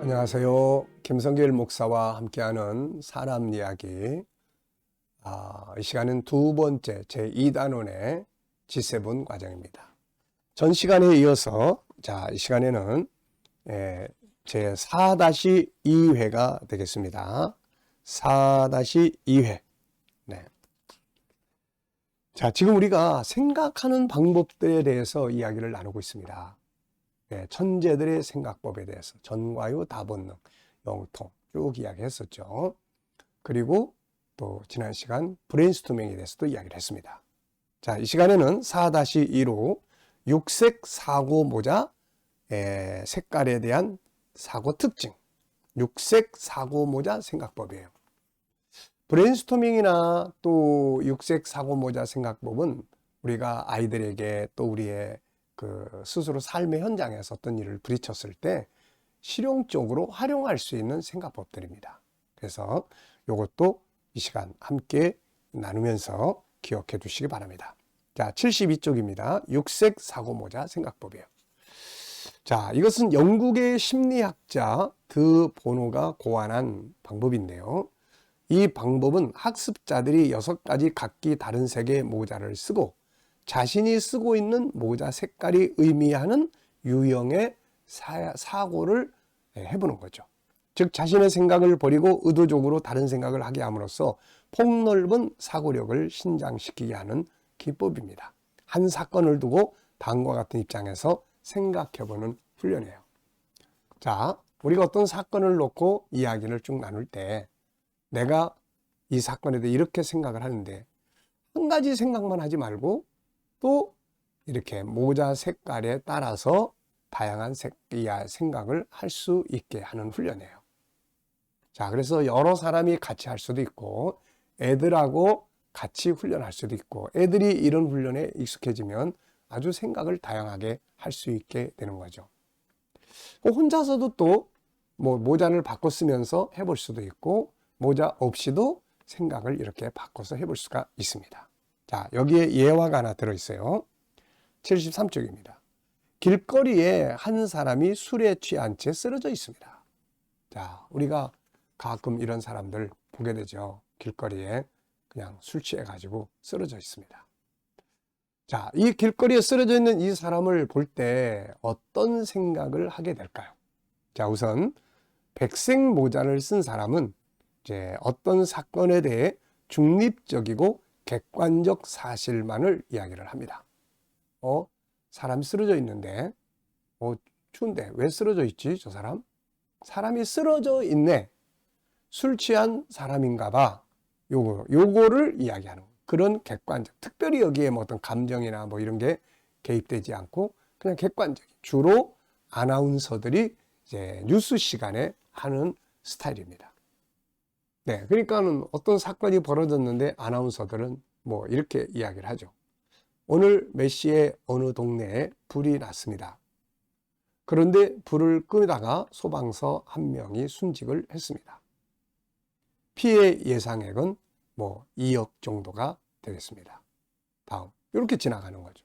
안녕하세요. 김성길 목사와 함께하는 사람 이야기. 이 시간은 두 번째 제2단원의 G7 과정입니다. 전 시간에 이어서 이 시간에는 제 4-2회가 되겠습니다. 4-2회. 네. 지금 우리가 생각하는 방법들에 대해서 이야기를 나누고 있습니다. 천재들의 생각법에 대해서 전과유 다본능, 영통 쭉 이야기했었죠. 그리고 또 지난 시간 브레인스토밍에 대해서도 이야기를 했습니다. 이 시간에는 4-2로 육색 사고 모자 색깔에 대한 사고 특징, 육색 사고 모자 생각법이에요. 브레인스토밍이나 또 육색 사고 모자 생각법은 우리가 아이들에게 또 우리의 스스로 삶의 현장에서 어떤 일을 부딪혔을 때 실용적으로 활용할 수 있는 생각법들입니다. 그래서 이것도 이 시간 함께 나누면서 기억해 두시기 바랍니다. 72쪽입니다. 육색 사고모자 생각법이에요. 이것은 영국의 심리학자 드 보노가 고안한 방법인데요. 이 방법은 학습자들이 6가지 각기 다른 색의 모자를 쓰고 자신이 쓰고 있는 모자 색깔이 의미하는 유형의 사고를 해보는 거죠. 즉 자신의 생각을 버리고 의도적으로 다른 생각을 하게 함으로써 폭넓은 사고력을 신장시키게 하는 기법입니다. 한 사건을 두고 다음과 같은 입장에서 생각해보는 훈련이에요. 우리가 어떤 사건을 놓고 이야기를 쭉 나눌 때 내가 이 사건에 대해 이렇게 생각을 하는데 한 가지 생각만 하지 말고 또 이렇게 모자 색깔에 따라서 다양한 생각을 할 수 있게 하는 훈련이에요. 그래서 여러 사람이 같이 할 수도 있고 애들하고 같이 훈련할 수도 있고 애들이 이런 훈련에 익숙해지면 아주 생각을 다양하게 할 수 있게 되는 거죠. 혼자서도 또 모자를 바꿔 쓰면서 해볼 수도 있고 모자 없이도 생각을 이렇게 바꿔서 해볼 수가 있습니다. 여기에 예화가 하나 들어있어요. 73쪽입니다. 길거리에 한 사람이 술에 취한 채 쓰러져 있습니다. 우리가 가끔 이런 사람들 보게 되죠. 길거리에 그냥 술 취해가지고 쓰러져 있습니다. 이 길거리에 쓰러져 있는 이 사람을 볼 때 어떤 생각을 하게 될까요? 우선 백색 모자를 쓴 사람은 이제 어떤 사건에 대해 중립적이고 객관적 사실만을 이야기를 합니다. 사람이 쓰러져 있는데 추운데 왜 쓰러져 있지 저 사람? 사람이 쓰러져 있네. 술 취한 사람인가 봐. 요거를 이야기하는 거예요. 그런 객관적, 특별히 여기에 어떤 감정이나 이런 게 개입되지 않고 그냥 객관적인, 주로 아나운서들이 이제 뉴스 시간에 하는 스타일입니다. 그러니까는 어떤 사건이 벌어졌는데 아나운서들은 이렇게 이야기를 하죠. 오늘 몇 시에 어느 동네에 불이 났습니다. 그런데 불을 끄다가 소방서 한 명이 순직을 했습니다. 피해 예상액은 2억 정도가 되겠습니다. 다음 이렇게 지나가는 거죠.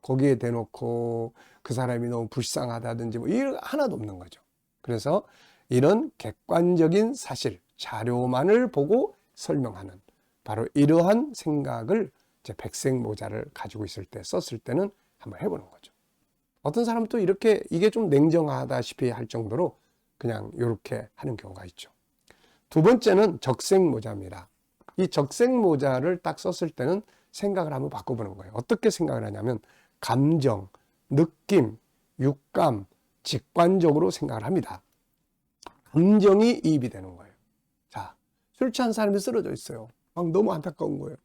거기에 대놓고 그 사람이 너무 불쌍하다든지 이런 하나도 없는 거죠. 그래서 이런 객관적인 사실, 자료만을 보고 설명하는 바로 이러한 생각을 이제 백색 모자를 가지고 있을 때 썼을 때는 한번 해보는 거죠. 어떤 사람은 또 이렇게 이게 좀 냉정하다시피 할 정도로 그냥 이렇게 하는 경우가 있죠. 두 번째는 적색 모자입니다. 이 적색 모자를 딱 썼을 때는 생각을 한번 바꿔보는 거예요. 어떻게 생각을 하냐면 감정, 느낌, 육감, 직관적으로 생각을 합니다. 감정이 이입이 되는 거예요. 술 취한 사람이 쓰러져 있어요. 너무 안타까운 거예요.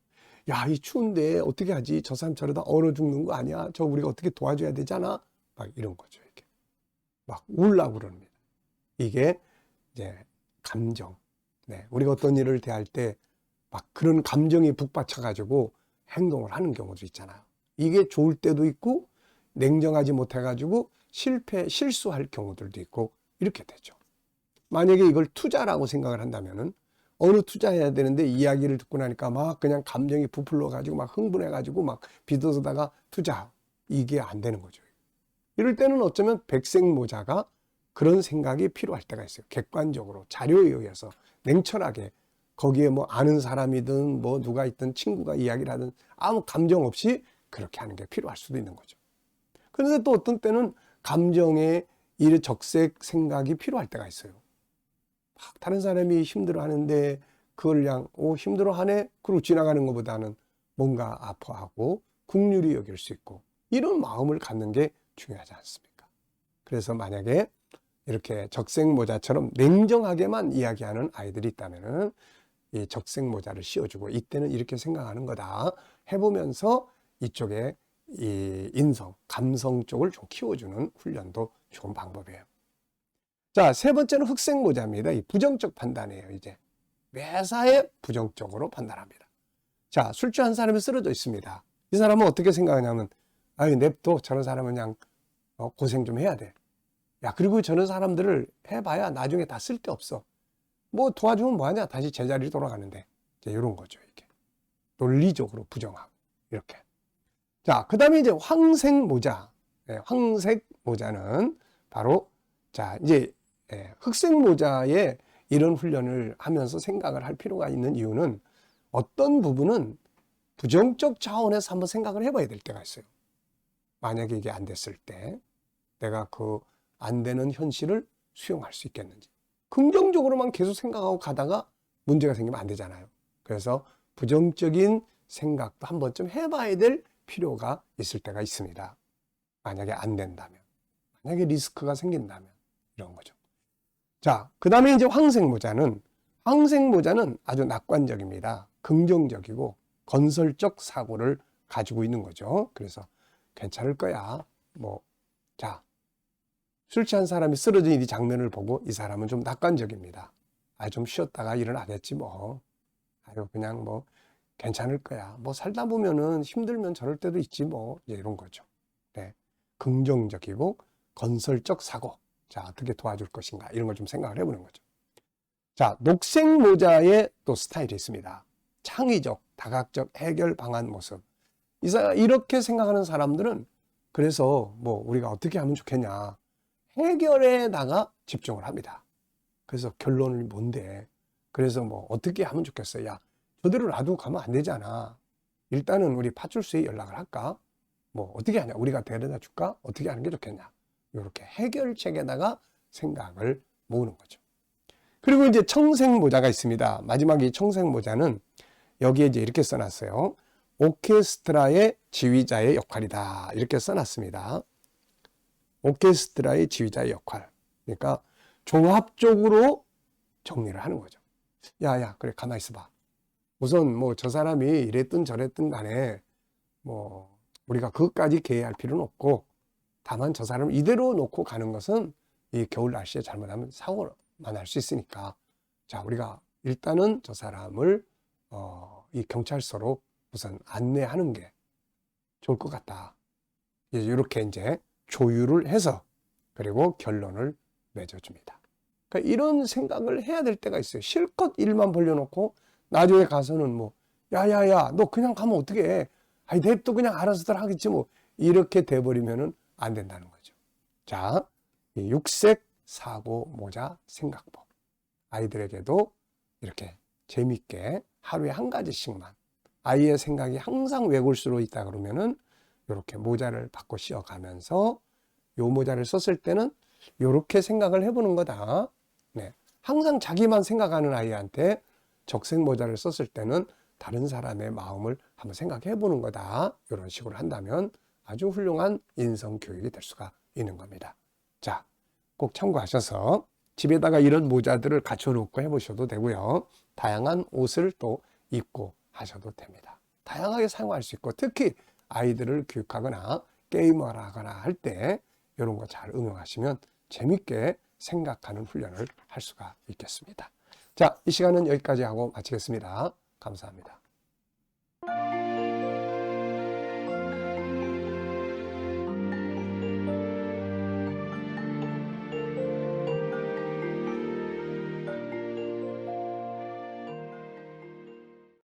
이 추운데 어떻게 하지? 저 사람 저러다 얼어 죽는 거 아니야? 저 우리가 어떻게 도와줘야 되잖아? 이런 거죠. 이렇게 울라고 그럽니다. 이게 이제 감정. 우리가 어떤 일을 대할 때 그런 감정이 북받쳐가지고 행동을 하는 경우도 있잖아요. 이게 좋을 때도 있고 냉정하지 못해가지고 실수할 경우들도 있고 이렇게 되죠. 만약에 이걸 투자라고 생각을 한다면은 어느 투자해야 되는데 이야기를 듣고 나니까 그냥 감정이 부풀러가지고 흥분해가지고 비웃다가 투자. 이게 안 되는 거죠. 이럴 때는 어쩌면 백색 모자가 그런 생각이 필요할 때가 있어요. 객관적으로 자료에 의해서 냉철하게 거기에 뭐 아는 사람이든 뭐 누가 있든 친구가 이야기를 하든 아무 감정 없이 그렇게 하는 게 필요할 수도 있는 거죠. 그런데 또 어떤 때는 감정의 일적색 생각이 필요할 때가 있어요. 막 다른 사람이 힘들어하는데 그걸 그냥 힘들어하네 그러고 지나가는 것보다는 뭔가 아파하고 긍휼히 여길 수 있고 이런 마음을 갖는 게 중요하지 않습니까? 그래서 만약에 이렇게 적색모자처럼 냉정하게만 이야기하는 아이들이 있다면은 이 적색모자를 씌워주고 이때는 이렇게 생각하는 거다 해보면서 이쪽에 이 인성, 감성 쪽을 좀 키워주는 훈련도 좋은 방법이에요. 자, 세 번째는 흑색모자입니다. 이 부정적 판단이에요. 이제 매사에 부정적으로 판단합니다. 자, 술 취한 사람이 쓰러져 있습니다. 이 사람은 어떻게 생각하냐면 아유 냅둬 저런 사람은 그냥 고생 좀 해야 돼. 야 그리고 저런 사람들을 해봐야 나중에 다 쓸데없어. 뭐 도와주면 뭐하냐 다시 제자리로 돌아가는데 이제 이런 거죠. 이게 논리적으로 부정하고 이렇게. 자, 그 다음에 이제 황색 모자. 네, 황색 모자는 바로 자 이제 흑색 모자에 이런 훈련을 하면서 생각을 할 필요가 있는 이유는 어떤 부분은 부정적 차원에서 한번 생각을 해봐야 될 때가 있어요. 만약에 이게 안 됐을 때 내가 그 안 되는 현실을 수용할 수 있겠는지. 긍정적으로만 계속 생각하고 가다가 문제가 생기면 안 되잖아요. 그래서 부정적인 생각도 한 번쯤 해봐야 될 필요가 있을 때가 있습니다. 만약에 안 된다면. 만약에 리스크가 생긴다면. 이런 거죠. 자, 그 다음에 이제 황색 모자는 아주 낙관적입니다. 긍정적이고 건설적 사고를 가지고 있는 거죠. 그래서 괜찮을 거야. 자, 술 취한 사람이 쓰러진 이 장면을 보고 이 사람은 좀 낙관적입니다. 좀 쉬었다가 일어나겠지 뭐. 그냥 괜찮을 거야. 살다 보면은 힘들면 저럴 때도 있지 뭐. 이런 거죠. 네. 긍정적이고 건설적 사고. 자, 어떻게 도와줄 것인가. 이런 걸 좀 생각을 해보는 거죠. 자, 녹색 모자의 또 스타일이 있습니다. 창의적, 다각적 해결 방안 모습. 이렇게 생각하는 사람들은 그래서 우리가 어떻게 하면 좋겠냐. 해결에다가 집중을 합니다. 그래서 결론이 뭔데? 그래서 어떻게 하면 좋겠어? 야, 저대로 놔두고 가면 안 되잖아. 일단은 우리 파출소에 연락을 할까? 어떻게 하냐? 우리가 데려다 줄까? 어떻게 하는 게 좋겠냐? 이렇게 해결책에다가 생각을 모으는 거죠. 그리고 이제 청색 모자가 있습니다. 마지막 이 청색 모자는 여기에 이제 이렇게 써놨어요. 오케스트라의 지휘자의 역할이다. 이렇게 써놨습니다. 오케스트라의 지휘자의 역할. 그러니까 종합적으로 정리를 하는 거죠. 야, 그래, 가만히 있어봐. 우선 저 사람이 이랬든 저랬든 간에 우리가 그것까지 개의할 필요는 없고 다만 저 사람을 이대로 놓고 가는 것은 이 겨울 날씨에 잘못하면 사고만 할 수 있으니까 자, 우리가 일단은 저 사람을 이 경찰서로 우선 안내하는 게 좋을 것 같다. 이렇게 이제 조율을 해서 그리고 결론을 맺어줍니다. 그러니까 이런 생각을 해야 될 때가 있어요. 실컷 일만 벌려놓고 나중에 가서는 야야야 너 그냥 가면 어떡해. 냅둬 그냥 알아서들 하겠지 이렇게 돼버리면은 안 된다는 거죠. 자, 이 육색 사고 모자 생각법. 아이들에게도 이렇게 재밌게 하루에 한 가지씩만 아이의 생각이 항상 외골수로 있다 그러면은 이렇게 모자를 바꿔 씌워가면서 요 모자를 썼을 때는 이렇게 생각을 해보는 거다. 네. 항상 자기만 생각하는 아이한테 적색 모자를 썼을 때는 다른 사람의 마음을 한번 생각해 보는 거다. 이런 식으로 한다면 아주 훌륭한 인성 교육이 될 수가 있는 겁니다. 자, 꼭 참고하셔서 집에다가 이런 모자들을 갖춰 놓고 해보셔도 되고요. 다양한 옷을 또 입고 하셔도 됩니다. 다양하게 사용할 수 있고 특히 아이들을 교육하거나 게임을 하거나 할 때 이런 거 잘 응용하시면 재밌게 생각하는 훈련을 할 수가 있겠습니다. 자, 이 시간은 여기까지 하고 마치겠습니다. 감사합니다.